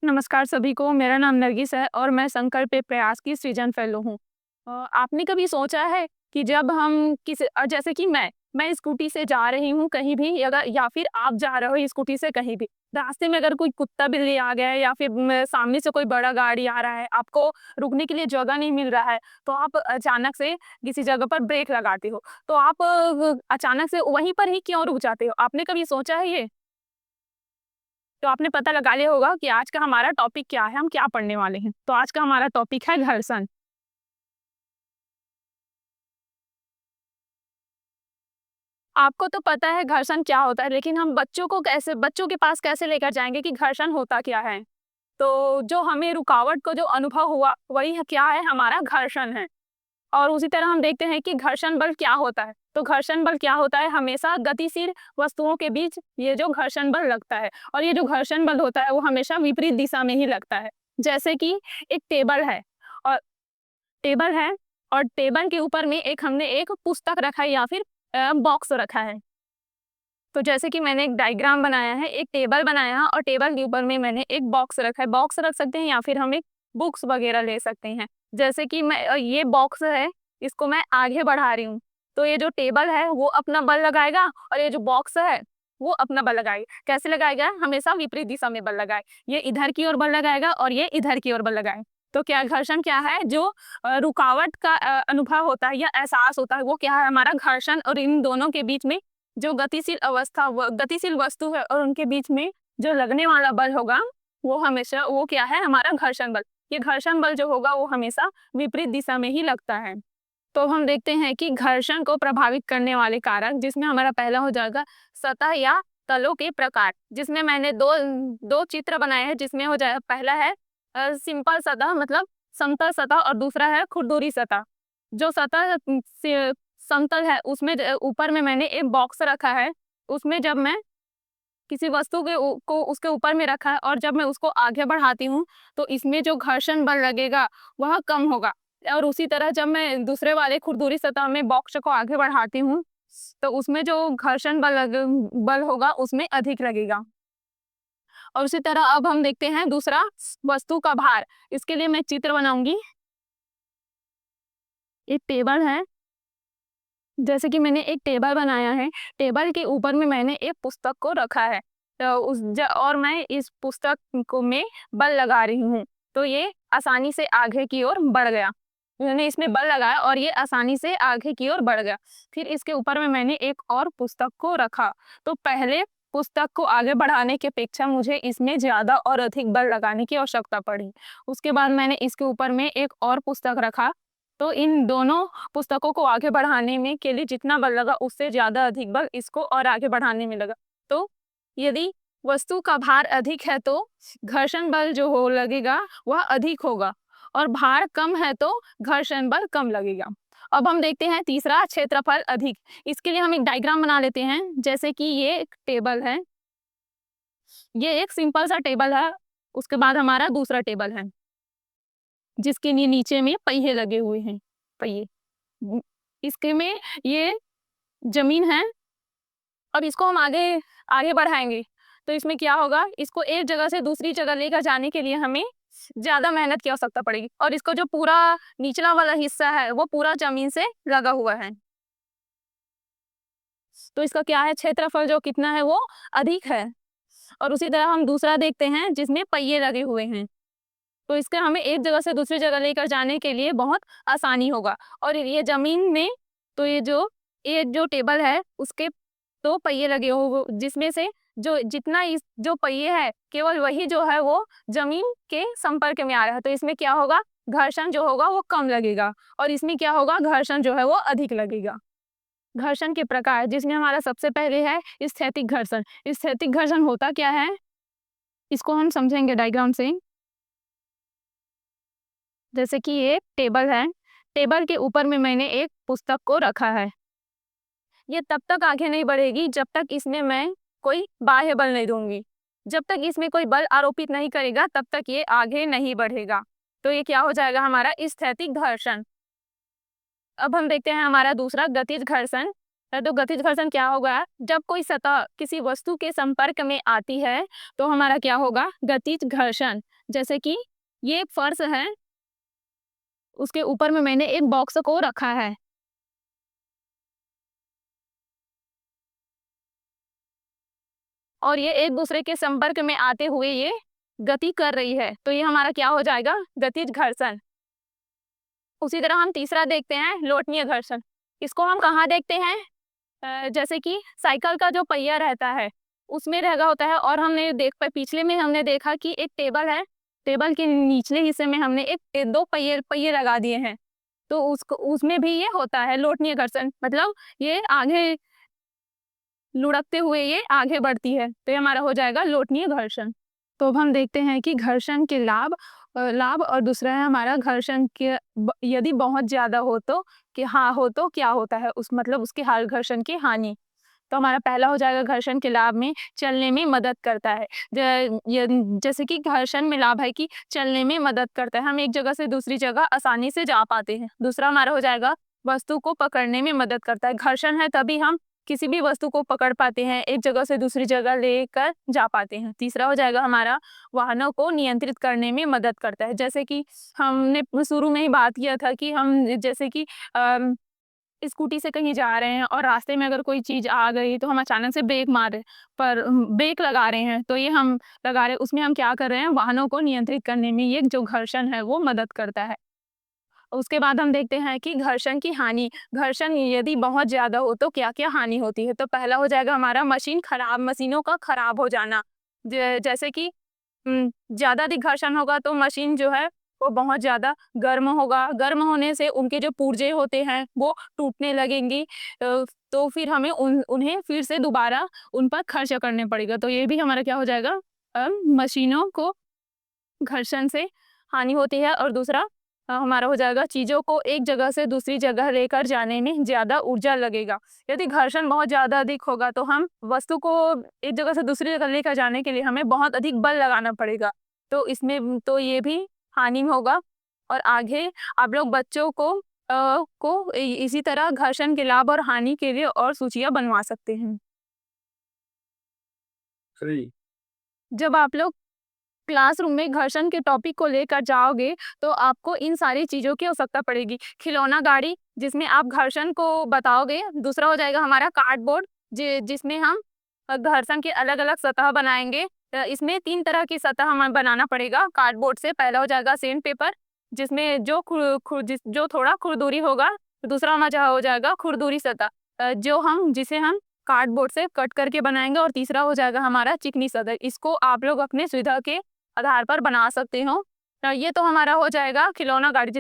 नमस्कार सभी को, मेरा नाम नरगिस है और मैं संकल्प पे प्रयास की सृजन फेलो हूँ। आपने कभी सोचा है कि जब हम जैसे कि मैं स्कूटी से जा रही हूँ कहीं भी अगर या फिर आप जा रहे हो स्कूटी से कहीं भी, रास्ते में अगर कोई कुत्ता बिल्ली आ गया है या फिर सामने से कोई बड़ा गाड़ी आ रहा है, आपको रुकने के लिए जगह नहीं मिल रहा है, तो आप अचानक से किसी जगह पर ब्रेक लगाते हो। तो आप अचानक से वहीं पर ही क्यों रुक जाते हो? आपने कभी सोचा है ये? तो आपने पता लगा लिया होगा कि आज का हमारा टॉपिक क्या है, हम क्या पढ़ने वाले हैं। तो आज का हमारा टॉपिक है घर्षण। आपको तो पता है घर्षण क्या होता है, लेकिन हम बच्चों के पास कैसे लेकर जाएँगे कि घर्षण होता क्या है? तो जो हमें रुकावट को जो अनुभव हुआ, वही क्या है हमारा घर्षण है। और उसी तरह हम देखते हैं कि घर्षण बल क्या होता है। तो घर्षण बल क्या होता है, हमेशा गतिशील वस्तुओं के बीच ये जो घर्षण बल लगता है और ये जो घर्षण बल होता है, वो हमेशा विपरीत दिशा में ही लगता है। जैसे कि एक और टेबल है और टेबल के ऊपर में हमने एक पुस्तक रखा है या फिर बॉक्स रखा है। तो जैसे कि मैंने एक डायग्राम बनाया है, एक टेबल बनाया है और टेबल के ऊपर में मैंने एक बॉक्स रखा है। बॉक्स रख सकते हैं या फिर हम एक बुक्स वगैरह ले सकते हैं। जैसे कि ये बॉक्स है, इसको मैं आगे बढ़ा रही हूँ, तो ये जो टेबल है वो अपना बल लगाएगा और ये जो बॉक्स है वो अपना बल लगाएगा। कैसे लगाएगा? हमेशा विपरीत दिशा में बल लगाए। ये इधर की ओर बल लगाएगा और ये इधर की ओर बल लगाए। तो क्या घर्षण क्या है? जो रुकावट का अनुभव होता है या एहसास होता है, वो क्या है? हमारा घर्षण। और इन दोनों के बीच में जो गतिशील वस्तु है और उनके बीच में जो लगने वाला बल होगा, वो क्या है? हमारा घर्षण बल। ये घर्षण बल जो होगा वो हमेशा विपरीत दिशा में ही लगता है। तो हम देखते हैं कि घर्षण को प्रभावित करने वाले कारक, जिसमें हमारा पहला हो जाएगा सतह या तलों के प्रकार, जिसमें मैंने दो दो चित्र बनाए हैं, जिसमें हो जाए पहला है सिंपल सतह मतलब समतल सतह और दूसरा है खुरदुरी सतह। जो सतह समतल है उसमें ऊपर में मैंने एक बॉक्स रखा है। उसमें जब मैं किसी वस्तु को उसके ऊपर में रखा है और जब मैं उसको आगे बढ़ाती हूँ, तो इसमें जो घर्षण बल लगेगा वह कम होगा। और उसी तरह जब मैं दूसरे वाले खुरदुरी सतह में बॉक्स को आगे बढ़ाती हूँ, तो उसमें जो घर्षण बल होगा उसमें अधिक लगेगा। और उसी तरह अब हम देखते हैं दूसरा, वस्तु का भार। इसके लिए मैं चित्र बनाऊंगी। एक टेबल है, जैसे कि मैंने एक टेबल बनाया है। टेबल के ऊपर में मैंने एक पुस्तक को रखा है। और मैं इस पुस्तक को में बल लगा रही हूँ, तो ये आसानी से आगे की ओर बढ़ गया। मैंने इसमें बल लगाया और ये आसानी से आगे की ओर बढ़ गया। फिर इसके ऊपर में मैंने एक और पुस्तक को रखा, तो पहले पुस्तक को आगे बढ़ाने की अपेक्षा मुझे इसमें ज़्यादा और अधिक बल लगाने की आवश्यकता पड़ी। उसके बाद मैंने इसके ऊपर में एक और पुस्तक रखा, तो इन दोनों पुस्तकों को आगे बढ़ाने में के लिए जितना बल लगा उससे ज़्यादा अधिक बल इसको और आगे बढ़ाने में लगा। तो यदि वस्तु का भार अधिक है तो घर्षण बल जो हो लगेगा वह अधिक होगा, और भार कम है तो घर्षण बल कम लगेगा। अब हम देखते हैं तीसरा, क्षेत्रफल अधिक। इसके लिए हम एक डायग्राम बना लेते हैं। जैसे कि ये एक टेबल है, ये एक सिंपल सा टेबल है। उसके बाद हमारा दूसरा टेबल है, जिसके लिए नीचे में पहिए लगे हुए हैं, पहिए। इसके में ये जमीन है। अब इसको हम आगे आगे बढ़ाएंगे, तो इसमें क्या होगा? इसको एक जगह से दूसरी जगह लेकर जाने के लिए हमें ज्यादा मेहनत की आवश्यकता पड़ेगी, और इसको जो पूरा निचला वाला हिस्सा है वो पूरा जमीन से लगा हुआ है। तो इसका क्या है? क्षेत्रफल जो कितना है वो अधिक है। और उसी तरह हम दूसरा देखते हैं जिसमें पहिए लगे हुए हैं, तो इसके हमें एक जगह से दूसरी जगह लेकर जाने के लिए बहुत आसानी होगा। और ये जमीन में, तो ये जो टेबल है उसके दो पहिए लगे हो, जिसमें से जो पहिए है केवल वही जो है वो जमीन के संपर्क में आ रहा है। तो इसमें क्या होगा? घर्षण जो होगा वो कम लगेगा, और इसमें क्या होगा? घर्षण जो है वो अधिक लगेगा। घर्षण के प्रकार, जिसमें हमारा सबसे पहले है स्थैतिक घर्षण। स्थैतिक घर्षण होता क्या है, इसको हम समझेंगे डायग्राम से। जैसे कि ये टेबल है, टेबल के ऊपर में मैंने एक पुस्तक को रखा है। ये तब तक आगे नहीं बढ़ेगी जब तक इसमें मैं कोई बाह्य बल नहीं दूंगी। जब तक इसमें कोई बल आरोपित नहीं करेगा तब तक ये आगे नहीं बढ़ेगा। तो ये क्या हो जाएगा? हमारा स्थैतिक घर्षण। अब हम देखते हैं हमारा दूसरा, गतिज घर्षण। तो गतिज घर्षण क्या होगा? जब कोई सतह किसी वस्तु के संपर्क में आती है तो हमारा क्या होगा? गतिज घर्षण। जैसे कि ये एक फर्श है, उसके ऊपर में मैंने एक बॉक्स को रखा है और ये एक-दूसरे के संपर्क में आते हुए ये गति कर रही है, तो ये हमारा क्या हो जाएगा? गतिज घर्षण। उसी तरह हम तीसरा देखते हैं लोटनीय घर्षण। इसको हम कहाँ देखते हैं? जैसे कि साइकिल का जो पहिया रहता है, उसमें लगा होता है और हमने पिछले में हमने देखा कि एक टेबल है, टेबल के निचले हिस्से में हमने 2 पहिए पहिए लगा दिए हैं। तो उसको उसमें भी ये होता है लोटनीय घर्षण, मतलब ये आगे लुढ़कते हुए ये आगे बढ़ती है, तो ये हमारा हो जाएगा लोटनीय घर्षण। तो अब हम देखते हैं कि घर्षण के लाभ और दूसरा है हमारा घर्षण के यदि बहुत ज़्यादा हो तो हो तो क्या होता है? उस मतलब उसके घर्षण की हानि। तो हमारा पहला हो जाएगा घर्षण के लाभ में चलने में मदद करता है। जैसे कि घर्षण में लाभ है कि चलने में मदद करता है, हम एक जगह से दूसरी जगह आसानी से जा पाते हैं। दूसरा हमारा हो जाएगा वस्तु को पकड़ने में मदद करता है। घर्षण है तभी हम किसी भी वस्तु को पकड़ पाते हैं, एक जगह से दूसरी जगह लेकर जा पाते हैं। तीसरा हो जाएगा हमारा वाहनों को नियंत्रित करने में मदद करता है। जैसे कि हमने शुरू में ही बात किया था कि हम जैसे कि अ, स्कूटी से कहीं जा रहे हैं और रास्ते में अगर कोई चीज़ आ गई तो हम अचानक से ब्रेक मार रहे पर ब्रेक लगा रहे हैं, तो ये हम लगा रहे उसमें हम क्या कर रहे हैं? वाहनों को नियंत्रित करने में ये जो घर्षण है वो मदद करता है। उसके बाद हम देखते हैं कि घर्षण की हानि। घर्षण यदि बहुत ज़्यादा हो तो क्या-क्या हानि होती है? तो पहला हो जाएगा हमारा मशीनों का खराब हो जाना। जैसे कि ज़्यादा अधिक घर्षण होगा तो मशीन जो है वो बहुत ज़्यादा गर्म होगा। गर्म होने से उनके जो पुर्जे होते हैं वो टूटने लगेंगी। तो फिर हमें उन्हें फिर से दोबारा उन पर खर्च करने पड़ेगा। तो ये भी हमारा क्या हो जाएगा? मशीनों को घर्षण से हानि होती है और दूसरा हमारा हो जाएगा चीज़ों को एक जगह से दूसरी जगह लेकर जाने में ज़्यादा ऊर्जा लगेगा। यदि घर्षण बहुत ज़्यादा अधिक होगा तो हम वस्तु को एक जगह से दूसरी जगह लेकर जाने के लिए हमें बहुत अधिक बल लगाना पड़ेगा। तो इसमें तो ये भी हानि होगा और आगे आप लोग बच्चों को इसी तरह घर्षण के लाभ और हानि के लिए और सूचियाँ बनवा सकते हैं। सही। जब आप लोग क्लासरूम में घर्षण के टॉपिक को लेकर जाओगे तो आपको इन सारी चीज़ों की आवश्यकता पड़ेगी। खिलौना गाड़ी जिसमें आप घर्षण को बताओगे, दूसरा हो जाएगा हमारा कार्डबोर्ड जिसमें हम घर्षण की अलग-अलग सतह बनाएँगे। इसमें 3 तरह की सतह हमें बनाना पड़ेगा कार्डबोर्ड से। पहला हो जाएगा सैंड पेपर जिसमें जो थोड़ा खुरदुरी होगा, दूसरा हमारा हो जाएगा खुरदुरी सतह जिसे हम कार्डबोर्ड से कट करके बनाएँगे और तीसरा हो जाएगा हमारा चिकनी सतह। इसको आप लोग अपने सुविधा के आधार पर बना सकते हो। ये तो हमारा हो जाएगा खिलौना गाड़ी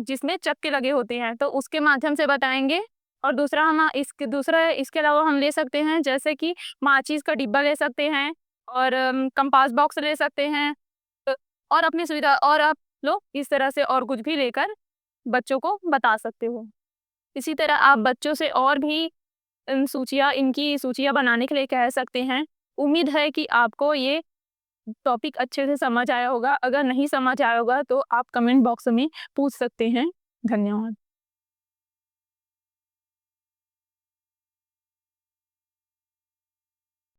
जिसमें चक्के लगे होते हैं, तो उसके माध्यम से बताएँगे और दूसरा इसके अलावा हम ले सकते हैं जैसे कि माचिस का डिब्बा ले सकते हैं और कंपास बॉक्स ले सकते हैं और अपनी सुविधा और आप लोग इस तरह से और कुछ भी लेकर बच्चों को बता सकते हो। इसी तरह आप बच्चों से और भी इनकी सूचियाँ बनाने के लिए कह सकते हैं। उम्मीद है कि आपको ये टॉपिक अच्छे से समझ आया होगा। अगर नहीं समझ आया होगा तो आप कमेंट बॉक्स में पूछ सकते हैं। धन्यवाद।